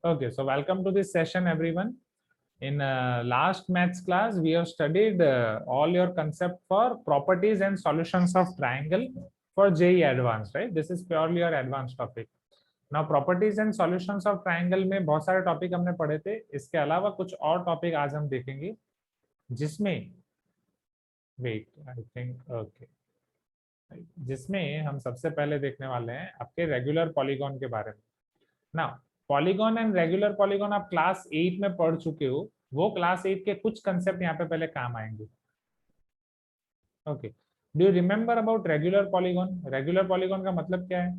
Okay, so welcome to this session, everyone. In last maths class, we have studied all your concept for properties and solutions of triangle for JEE Advanced, right? This is purely your advanced topic. Now, properties and solutions of triangle में बहुत सारे topic हमने पढ़े थे. इसके अलावा कुछ और टॉपिक आज हम देखेंगे, जिसमें वेट आई थिंक ओके जिसमें हम सबसे पहले देखने वाले हैं आपके रेगुलर पॉलीगॉन के बारे में. Now polygon and regular polygon आप क्लास 8 में पढ़ चुके हो. वो क्लास 8 के कुछ कंसेप्ट यहाँ पे पहले काम आएंगे. Okay, do you remember about regular polygon? Regular polygon का मतलब क्या है?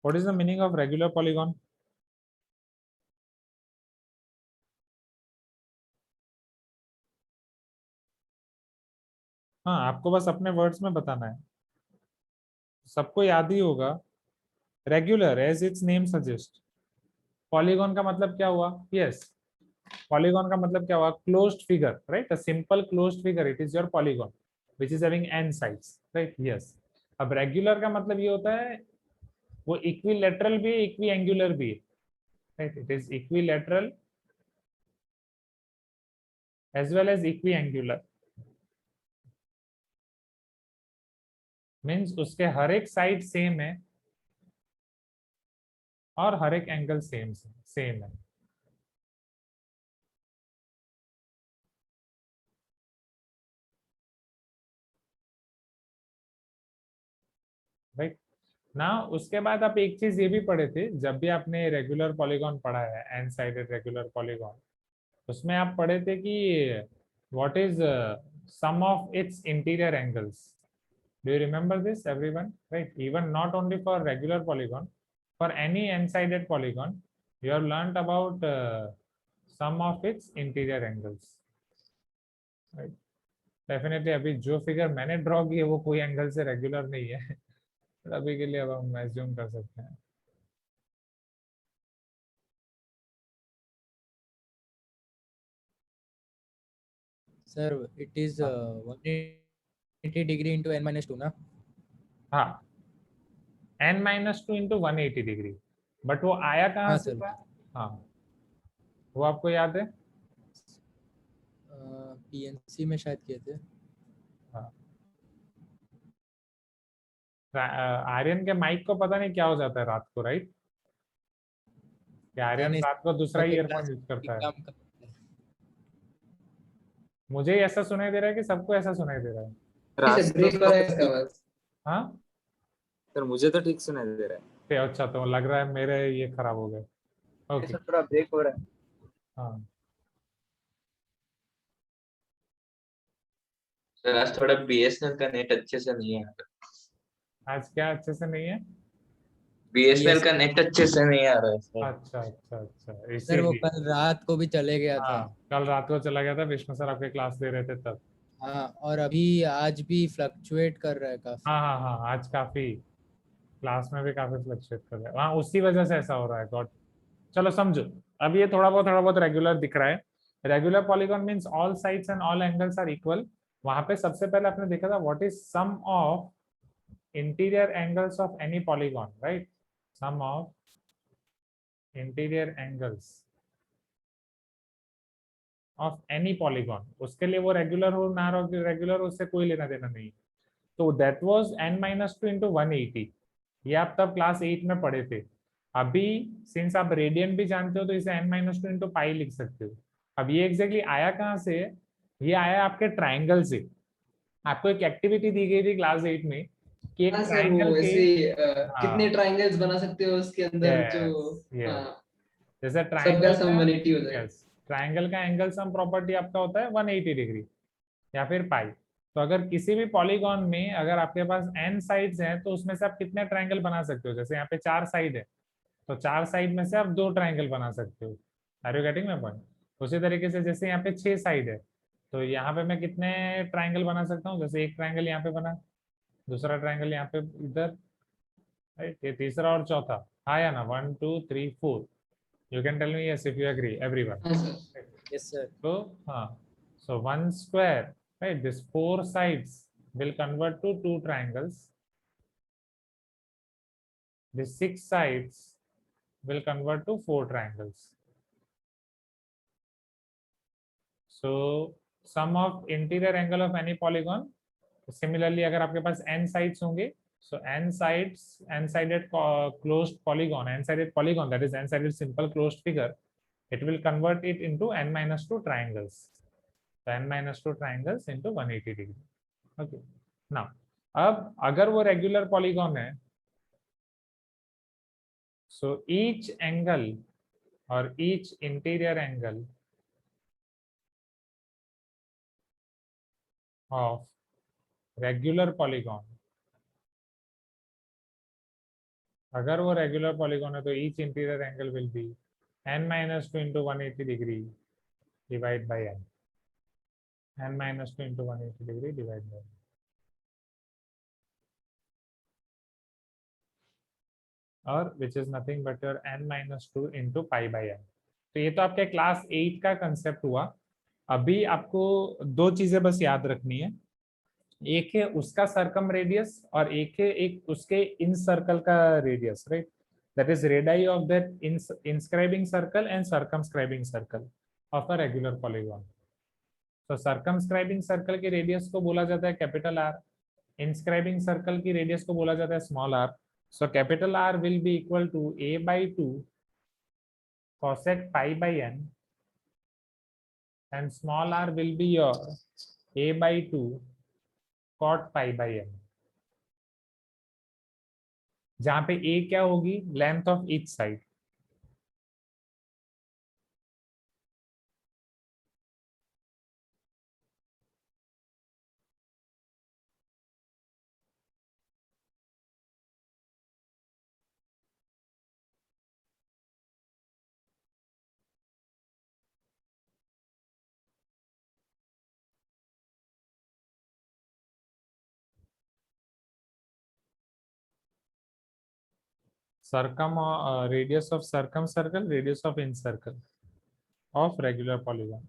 What is the meaning of regular polygon? हाँ, आपको बस अपने वर्ड्स में बताना है, सबको याद ही होगा. Regular as its name suggest. Polygon का मतलब क्या हुआ? यस, पॉलीगॉन का मतलब क्या हुआ? Closed figure, right? A simple closed figure, it is your polygon which is having n sides, right? Yes. अब रेगुलर का मतलब ये होता है वो इक्विलेटरल भी है, इक्वी एंगुलर भी है, right? It is equilateral as well as equiangular. Means उसके हर एक साइड सेम है और हर एक एंगल सेम है. राइट ना. उसके बाद आप एक चीज ये भी पढ़े थे, जब भी आपने रेगुलर पॉलीगॉन पढ़ा है, एन साइडेड रेगुलर पॉलीगॉन, उसमें आप पढ़े थे कि what is sum of its interior angles. Do you remember this, everyone? Right? Even not only for regular polygon, for any n-sided polygon, you have learnt about sum of its interior angles. Right? Definitely, अभी जो figure मैंने draw की है वो कोई angle से regular नहीं है. तो अभी के लिए अब हम एज्यूम कर सकते हैं. Sir, it is 180 degree into n minus 2 ना? हाँ, n-2 into 180 डिग्री. बट वो आया कहाँ हाँ से सर. था? हाँ, वो आपको याद है? PNC में शायद किए थे. हाँ. आर्यन के माइक को पता नहीं क्या हो जाता है रात को, राइट? आर्यन नहीं रात को दूसरा के ईयरफोन क्लास यूज करता है. काम करते हैं. मुझे ही ऐसा सुनाई दे रहा है कि सबको ऐसा सुनाई दे रहा है? रात ब्रेक हो रहा है इसका आवाज. हाँ सर मुझे तो ठीक सुनाई दे रहा है. अच्छा, तो लग रहा है मेरे ये खराब हो गए. ओके. सर थोड़ा ब्रेक हो रहा है. हाँ, सर आज थोड़ा बीएसएनएल का नेट अच्छे से नहीं है. आज क्या अच्छे से नहीं है? बीएसएनएल का नेट अच्छे से नहीं आ रहा है सर. अच्छा अच्छा अच्छा, सर वो इसीलिए. कल रात को भी चले गया था. हाँ, कल रात को चला गया था. विष्णु सर आपके क्लास ले रहे थे तब. हाँ, और अभी आज भी फ्लक्चुएट कर रहा है काफी. हाँ हाँ हाँ, आज काफी क्लास में भी काफी फ्लक्चुएट कर रहा है. हाँ, उसी वजह से ऐसा हो रहा है. गॉट. चलो समझो. अब ये थोड़ा बहुत रेगुलर दिख रहा है. Regular polygon means all sides and all angles are equal. वहां पे सबसे पहले आपने देखा था what is sum of interior angles of any polygon, right? Sum of interior angles of any polygon. उसके लिए वो रेगुलर हो ना रेगुलर, उससे कोई लेना देना नहीं. तो that was n-2 into 180. ये आप तब क्लास 8 में पढ़े थे. अभी सिंस आप रेडियन भी जानते हो तो इसे n-2 into पाई लिख सकते हो. अब ये एग्जैक्टली आया कहाँ से? ये आया आपके ट्राइंगल से. आपको एक एक्टिविटी दी गई थी क्लास 8 में कि एक ट्राइंगल के कितने ट्रायंगल्स बना सकते हो उसके अंदर जो जैसे सबका सम 180 हो जाए. ट्राइंगल का एंगल सम प्रॉपर्टी आपका होता है 180 डिग्री या फिर पाई. तो अगर किसी भी पॉलीगॉन में अगर आपके पास n साइड्स हैं तो उसमें से आप कितने ट्राइंगल बना सकते हो? जैसे यहाँ पे 4 साइड है तो 4 साइड में से आप 2 ट्राइंगल बना सकते हो. Are you getting my point? उसी तरीके से जैसे यहाँ पे 6 साइड है तो यहाँ पे मैं कितने ट्राइंगल बना सकता हूँ? जैसे एक ट्राइंगल यहाँ पे बना, दूसरा ट्राइंगल यहाँ पे इधर, राइट? ये तीसरा और चौथा आया ना. 1 2 3 4. You can tell me yes if you agree, everyone. Yes sir. So, so 1 square, right? This 4 sides will convert to 2 triangles. These 6 sides will convert to 4 triangles. So sum of interior angle of any polygon. Similarly, अगर आपके पास n sides होंगे, so n sided closed polygon, n-sided polygon, that is n-sided simple closed figure, it will convert it into n-2 triangles. So n-2 triangles into 180 degree. Okay. Now, अब अगर वो regular polygon है, so each angle or each interior angle of regular polygon, अगर वो regular polygon है तो each interior angle will be n-2 into 180 degree divided by n. n-2 into 180 degree divided by n. और which is nothing but your n-2 into pi by n. तो ये तो आपके class 8 का कंसेप्ट हुआ. अभी आपको दो चीजें बस याद रखनी है. एक है उसका सर्कम रेडियस और एक है एक उसके इन सर्कल का radius, right? That is radius of that inscribing circle and circumscribing circle of a regular polygon. तो सर्कमस्क्राइबिंग सर्कल के रेडियस को बोला जाता है कैपिटल आर, इंस्क्राइबिंग सर्कल की रेडियस को बोला जाता है small R. So capital R will be equal to a by 2 cosec pi by n and small r will be your a by 2 cot pi by n. जहां पे a क्या होगी? Length of each side. Radius of circumcircle, radius of incircle of regular polygon.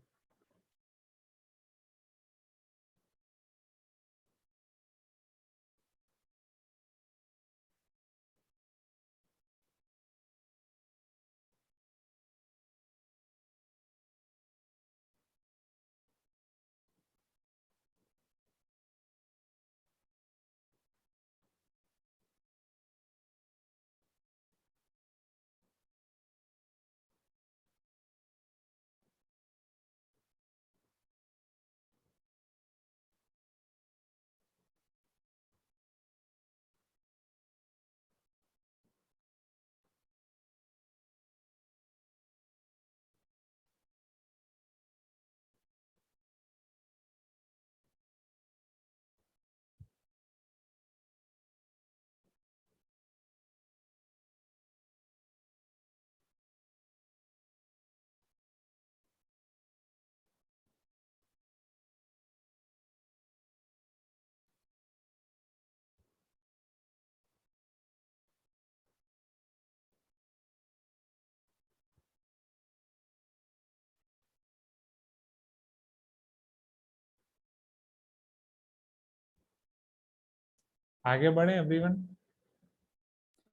आगे बढ़े everyone?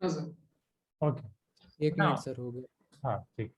हाँ sir. Okay. एक minute sir हो गया. हाँ ठीक.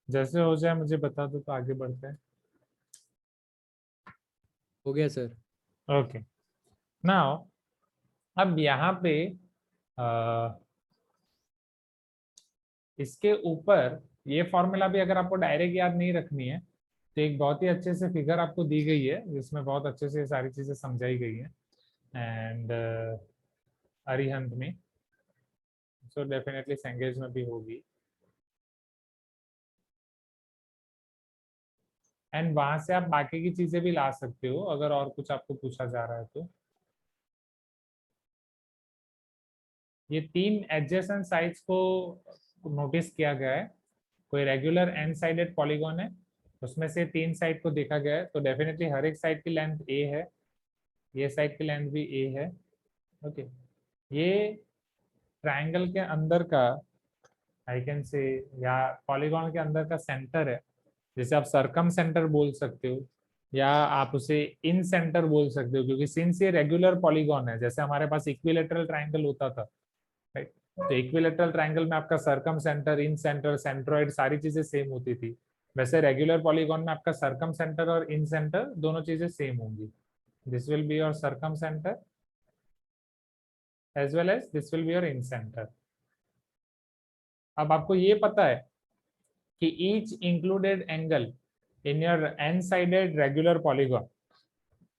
जैसे हो जाए मुझे बता दो तो आगे बढ़ते हैं. हो गया सर. ओके. नाउ अब यहाँ पे इसके ऊपर ये फॉर्मूला भी अगर आपको डायरेक्ट याद नहीं रखनी है तो एक बहुत ही अच्छे से फिगर आपको दी गई है जिसमें बहुत अच्छे से सारी चीजें समझाई गई है एंड अरिहंत में, सो डेफिनेटली सेंगेज में भी होगी एंड वहां से आप बाकी की चीजें भी ला सकते हो अगर और कुछ आपको पूछा जा रहा है तो। ये 3 एडजेसेंट साइड्स को नोटिस किया गया है। कोई रेगुलर एन साइडेड पॉलीगॉन है, उसमें से 3 साइड को देखा गया है, तो डेफिनेटली हर एक साइड की लेंथ ए है, ये साइड की लेंथ भी ए है। ओके, ये ट्रायंगल के अंदर का आई कैन से या पॉलीगॉन के अंदर का सेंटर है, जिसे आप सरकम सेंटर बोल सकते हो या आप उसे इन सेंटर बोल सकते हो, क्योंकि सिंस ये रेगुलर पॉलीगॉन है, जैसे हमारे पास इक्विलेटरल ट्रायंगल होता था, राइट। तो इक्विलेटरल ट्रायंगल में आपका सरकम सेंटर, इन सेंटर, सेंट्रोइड सारी चीजें सेम होती थी। वैसे रेगुलर पॉलीगॉन में आपका सरकम सेंटर और इन सेंटर दोनों चीजें सेम होंगी। This will be your circumcentre as well as this will be your incentre. अब आपको ये पता है कि each included angle in your n sided regular polygon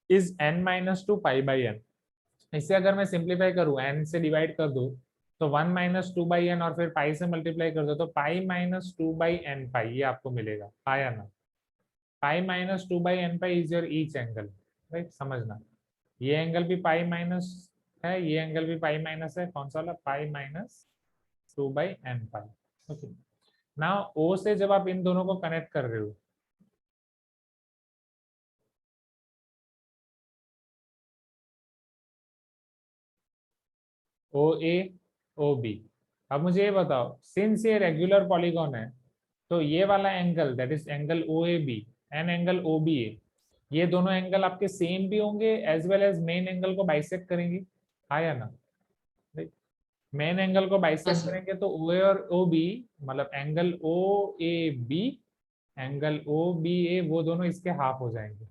is n-2 pi by n। इसे अगर मैं सिंप्लीफाई करूं, n से डिवाइड कर दूं तो 1-2 बाई n और फिर पाई से मल्टीप्लाई कर दो तो पाई-2 बाई n पाई, ये आपको मिलेगा, पाया ना। Pi by n pi is your each angle, right. समझना, ये एंगल भी पाई माइनस है, ये एंगल भी पाई माइनस है, कौन सा वाला, pi by n pi. Okay, now O से जब आप इन दोनों को कनेक्ट कर रहे हो ओ ए ओ बी, अब मुझे ये बताओ, सिंस ये रेगुलर पॉलीगॉन है तो ये वाला angle that is angle O A B and angle O B A, ये दोनों एंगल आपके सेम भी होंगे as well as main angle को बाइसेक्ट करेंगे, हाँ या ना। मेन एंगल को बाइसेक्ट सर। करेंगे तो ओ ए और ओ बी, मतलब angle O A B, angle O B A, वो दोनों इसके हाफ हो जाएंगे।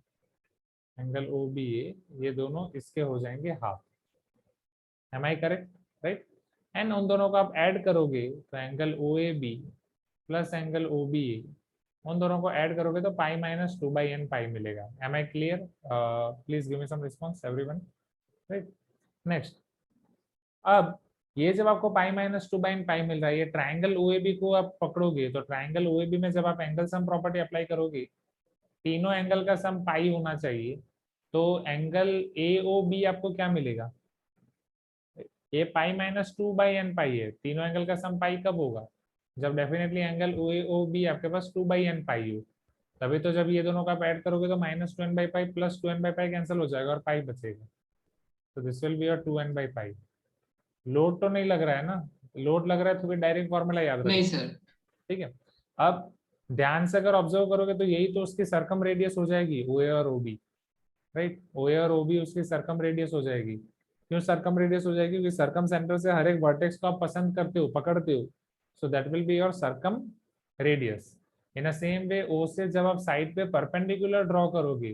एंगल ओ बी ए, ये दोनों इसके हो जाएंगे half. Am I correct, right. And उन दोनों को आप ऐड करोगे तो angle O A B plus angle O B A, उन दोनों को ऐड करोगे तो पाई-2 बाई n पाई मिलेगा। Am I clear? Please give me some response everyone, right. Next, अब ये जब आपको पाई-2 बाई n पाई मिल रहा है, ये ट्राइंगल ओ ए बी को आप पकड़ोगे तो ट्राइंगल ओ ए बी में जब आप एंगल सम प्रॉपर्टी अप्लाई करोगे, तीनों एंगल का सम पाई होना चाहिए, तो एंगल ए ओ बी आपको क्या मिलेगा, ये पाई-2 बाई n पाई है, तीनों एंगल का सम पाई कब होगा, जब डेफिनेटली एंगल ओ ए ओ बी आपके पास 2 बाई n पाई हो, तभी तो जब ये दोनों का आप ऐड करोगे तो -2n by pi plus 2n by pi cancel हो जाएगा और पाई बचेगा, तो this will be your 2n by pi. Load तो नहीं लग रहा है ना, लोड लग रहा है तो फिर डायरेक्ट फॉर्मूला याद रखो, नहीं सर। ठीक है। अब ध्यान से अगर ऑब्जर्व करोगे तो यही तो उसकी सरकम रेडियस हो जाएगी, ओ ए और O B, right. O A और ओ बी उसकी सरकम रेडियस हो जाएगी। क्यों सरकम रेडियस हो जाएगी, क्योंकि सरकम सेंटर से हर एक वर्टेक्स को आप पसंद करते हो, पकड़ते हो, so that will be your circumradius. In a same way O से जब आप साइड पे परपेंडिकुलर ड्रॉ करोगे,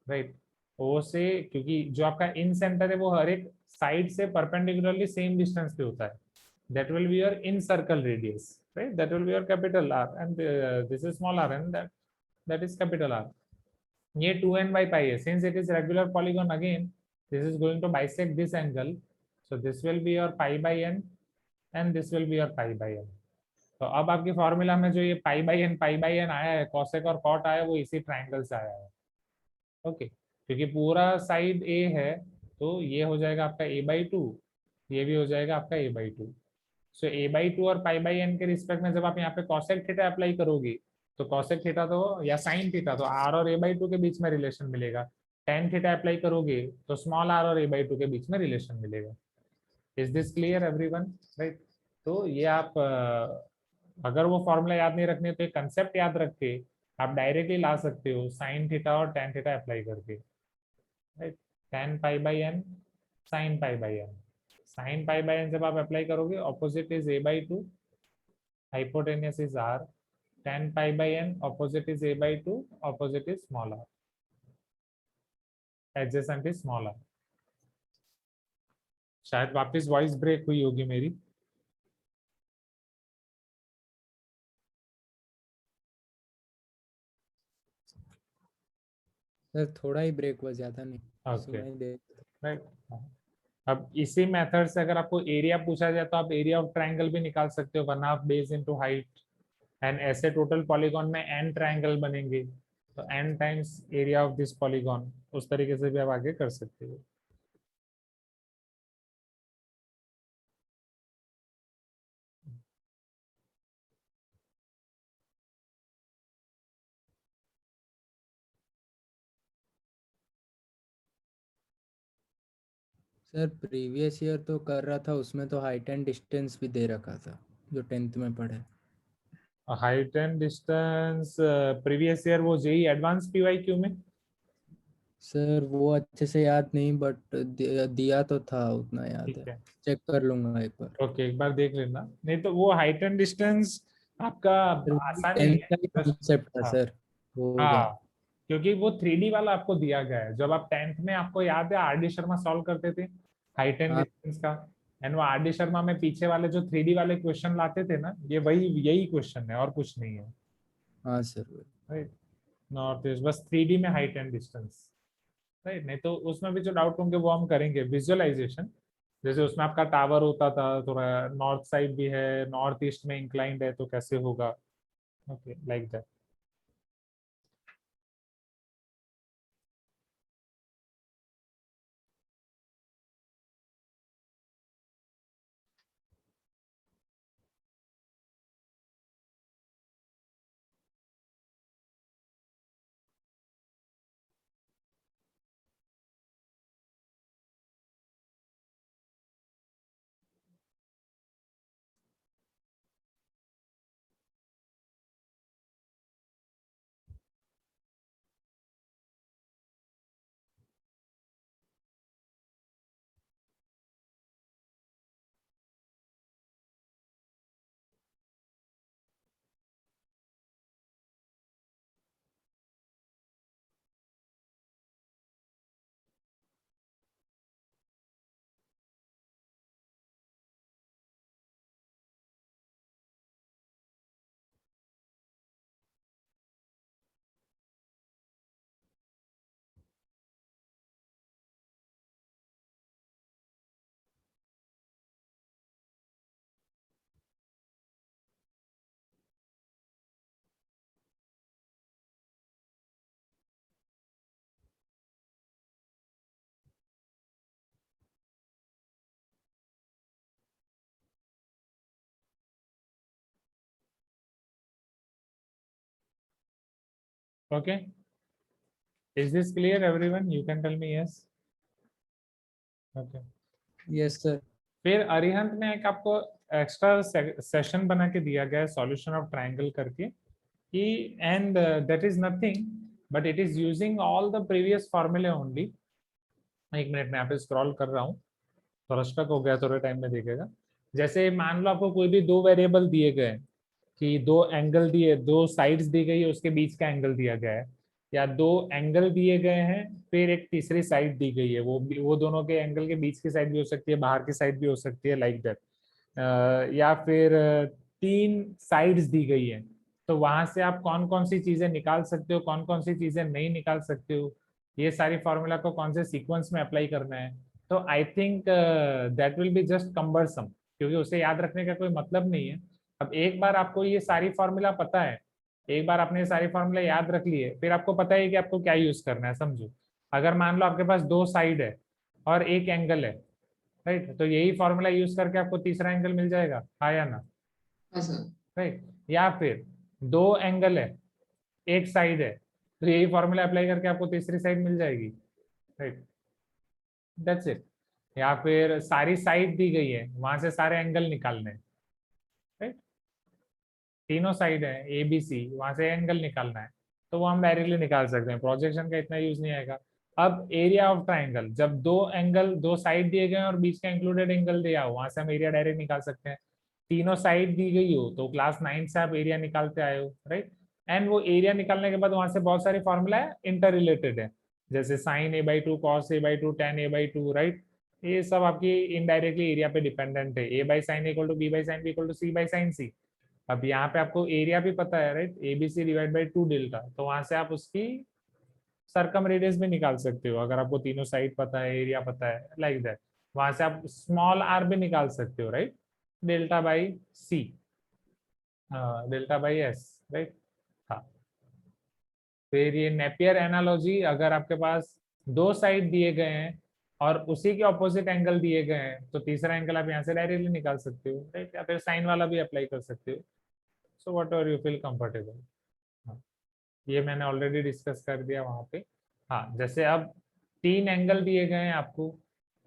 राइट, ओ से, क्योंकि जो आपका इन सेंटर है वो हर एक साइड से परपेंडिकुलरली सेम डिस्टेंस पे होता है, that will be your in circle radius, right, that will be your capital R and this is small r and that is capital R। ये 2n by pi है, since it is regular polygon again this is going to bisect this angle, so this will be your pi by n and this will be your pi by n। तो अब आपकी formula में जो ये पाई by N आया है, cosec और cot आया है, वो इसी ट्राइंगल से आया है, ओके। क्योंकि पूरा साइड ए है तो ये हो जाएगा आपका a/2, ये भी हो जाएगा आपका a/2। सो a/2 और पाई बाई एन के रिस्पेक्ट में जब आप यहाँ पे कॉसेक थीटा अप्लाई करोगे तो कॉसेक थीटा तो या साइन थीटा तो r और a/2 के बीच में रिलेशन मिलेगा, टेन थीटा अप्लाई करोगे तो स्मॉल r और a/2 के बीच में रिलेशन मिलेगा। Is this clear everyone, right. तो ये आप अगर वो फॉर्मूला याद नहीं रखने तो एक कंसेप्ट याद रख के आप डायरेक्टली ला सकते हो साइन थीटा और टेन थीटा अप्लाई करके, right. Tan pi by N sine pi by N, sine pi by N जब आप अप्लाई करोगे opposite is a/2, hypotenuse is r, tan pi by n opposite is a/2, opposite is small r, adjacent is small r। शायद वापस voice break हुई होगी मेरी। Sir थोड़ा ही break हुआ, ज्यादा नहीं। ओके, सुनाई दे। राइट। अब इसी मेथड से अगर आपको एरिया पूछा जाए तो आप एरिया ऑफ ट्रायंगल भी निकाल सकते हो, 1/2 बेस इनटू हाइट, एंड ऐसे टोटल पॉलीगॉन में n ट्रायंगल बनेंगे, तो n times area of this polygon, उस तरीके से भी आप आगे कर सकते हो। सर प्रीवियस ईयर तो कर रहा था, उसमें तो हाइट एंड डिस्टेंस भी दे रखा था, जो 10th में पढ़े। Height and distance previous year वो जेई एडवांस पीवाईक्यू में। सर वो अच्छे से याद नहीं, बट दिया तो था, उतना याद ठीक है। है, चेक कर लूंगा एक बार। ओके, एक बार देख लेना। नहीं तो वो हाइट एंड डिस्टेंस आपका सर आसान ही 10th है। का ही कॉन्सेप्ट था हाँ, सर, वो हो गया। हाँ, क्योंकि वो 3D वाला आपको दिया गया है। जब आप 10th में, आपको याद है RD शर्मा सॉल्व करते थे हाइट एंड हाँ डिस्टेंस का, एंड वो RD शर्मा में पीछे वाले जो 3D वाले क्वेश्चन लाते थे ना, ये वही यही क्वेश्चन है और कुछ नहीं है, हाँ सर। राइट। नॉर्थ ईस्ट बस 3D में हाइट एंड डिस्टेंस, राइट। नहीं तो उसमें भी जो डाउट होंगे वो हम करेंगे विजुअलाइजेशन। जैसे उसमें आपका टावर होता था, थोड़ा नॉर्थ साइड भी है, नॉर्थ ईस्ट में इंक्लाइंड है, तो कैसे होगा, okay, like that. Okay, is this clear everyone? You can tell me yes. Okay, yes sir. फिर अरिहंत में एक आपको एक्स्ट्रा सेशन बना के दिया गया है सॉल्यूशन ऑफ ट्रायंगल करके, कि and that is nothing but it is using all the previous फॉर्मूले ओनली। एक मिनट में यहाँ पे स्क्रॉल कर रहा हूँ, थोड़ा स्टक हो गया, थोड़े टाइम में देखेगा। जैसे मान लो आपको कोई भी दो वेरिएबल दिए गए, कि दो एंगल दिए, दो साइड्स दी गई है, उसके बीच का एंगल दिया गया है, या दो एंगल दिए गए हैं, फिर एक तीसरी साइड दी गई है, वो दोनों के एंगल के बीच की साइड भी हो सकती है, बाहर की साइड भी हो सकती है, लाइक दैट। या फिर तीन साइड्स दी गई है, तो वहां से आप कौन कौन सी चीजें निकाल सकते हो, कौन कौन सी चीजें नहीं निकाल सकते हो, ये सारी फॉर्मूला को कौन से सीक्वेंस में अप्लाई करना है। तो I think that will be just cumbersome, क्योंकि उसे याद रखने का कोई मतलब नहीं है। अब एक बार आपको ये सारी फॉर्मूला पता है, एक बार आपने ये सारी फॉर्मूला याद रख लिए, फिर आपको पता है कि आपको क्या यूज करना है। समझो, अगर मान लो आपके पास दो साइड है और एक एंगल है, राइट, तो यही फॉर्मूला यूज करके आपको तीसरा एंगल मिल जाएगा, हाँ या ना, हाँ सर। राइट। या फिर दो एंगल है, एक साइड है, तो यही फॉर्मूला अप्लाई करके आपको तीसरी साइड मिल जाएगी, राइट, दैट्स इट। या फिर सारी साइड दी गई है, वहां से सारे एंगल निकालने हैं, राइट, तीनों साइड है ए बी सी, वहां से एंगल निकालना है, तो वो हम डायरेक्टली निकाल सकते हैं, प्रोजेक्शन का इतना यूज नहीं आएगा। अब एरिया ऑफ ट्राइंगल, जब दो एंगल, दो साइड दिए गए और बीच का इंक्लूडेड एंगल दिया हो, वहां से हम एरिया डायरेक्ट निकाल सकते हैं। तीनों साइड दी गई हो तो क्लास 9 से आप एरिया निकालते आए हो, राइट। एंड वो एरिया निकालने के बाद वहां से बहुत सारे फॉर्मूला इंटर रिलेटेड है, जैसे sign A/2, cos A/2, tan A/2, right. ये सब आपकी इनडायरेक्टली एरिया पे डिपेंडेंट है, A/sin equal to B/sin B equal to C/sin C। अब यहाँ पे आपको एरिया भी पता है, right, ABC divide by 2 delta, तो वहां से आप उसकी सर्कम रेडियस भी निकाल सकते हो अगर आपको तीनों साइड पता है, एरिया पता है, लाइक दैट। वहां से आप स्मॉल आर भी निकाल सकते हो, right, delta by C, delta by S, right. हाँ, फिर ये नेपियर एनालॉजी, अगर आपके पास दो साइड दिए गए हैं और उसी के ऑपोजिट एंगल दिए गए हैं तो तीसरा एंगल आप यहाँ से डायरेक्टली निकाल सकते हो, राइट, या फिर साइन वाला भी अप्लाई कर सकते हो। So what ever you feel comfortable. ये मैंने ऑलरेडी डिस्कस कर दिया वहां पे। हाँ, जैसे अब तीन एंगल दिए गए हैं आपको,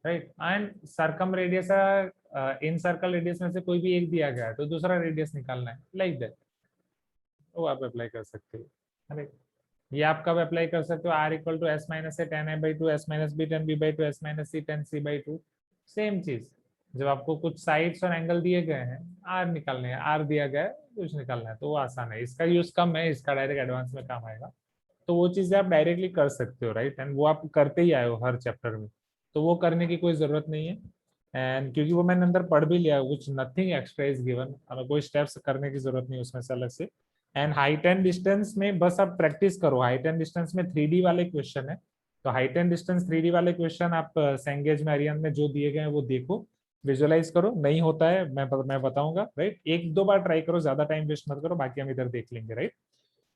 right, and circum radius, in circle radius में से कोई भी एक दिया गया है तो दूसरा रेडियस निकालना है, लाइक दैट, वो आप अप्लाई कर सकते हो। अरे ये आप कब अप्लाई कर सकते हो, R equal to S minus A tan A by two, S minus B tan B by two, S minus C tan C by two. Same चीज, जब आपको कुछ साइड्स और एंगल दिए गए हैं, आर निकालने हैं, आर दिया गया है, कुछ निकालना है, तो वो आसान है। इसका यूज कम है, इसका डायरेक्ट एडवांस में काम आएगा। तो वो चीजें आप डायरेक्टली कर सकते हो, राइट, एंड वो आप करते ही आए हो हर चैप्टर में, तो वो करने की कोई जरूरत नहीं है। एंड क्योंकि वो मैंने अंदर पढ़ भी लिया, कुछ नथिंग एक्स्ट्रा इज गिवन, हमें कोई स्टेप्स करने की जरूरत नहीं उसमें से अलग से। एंड हाइट एंड डिस्टेंस में बस आप प्रैक्टिस करो। हाइट एंड डिस्टेंस में 3D वाले क्वेश्चन है, तो हाइट एंड डिस्टेंस 3D वाले क्वेश्चन आप सेंगेज में, अरियन में जो दिए गए हैं वो देखो, विजुअलाइज करो। नहीं होता है मैं बताऊंगा, राइट, एक दो बार ट्राई करो, ज्यादा टाइम वेस्ट मत करो, बाकी हम इधर देख लेंगे, राइट।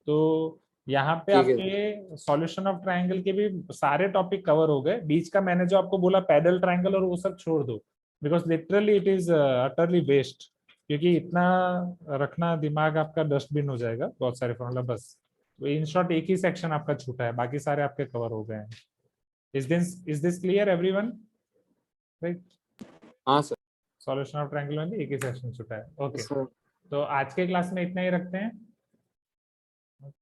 तो यहाँ पे ठीक है। आपके सॉल्यूशन ऑफ ट्रायंगल के भी सारे टॉपिक कवर हो गए। बीच का मैंने जो आपको बोला पैरेलल ट्रायंगल और वो सब छोड़ दो, because literally it is utterly waste, क्योंकि इतना रखना दिमाग आपका डस्टबिन हो जाएगा, बहुत सारे फॉर्मूला बस। तो इन शॉर्ट एक ही सेक्शन आपका छूटा है, बाकी सारे आपके कवर हो गए हैं। Is this clear everyone, right? हाँ सर। सॉल्यूशन ऑफ ट्रायंगल में भी एक ही सेक्शन छूटा है। ओके, सर तो आज के क्लास में इतना ही रखते हैं।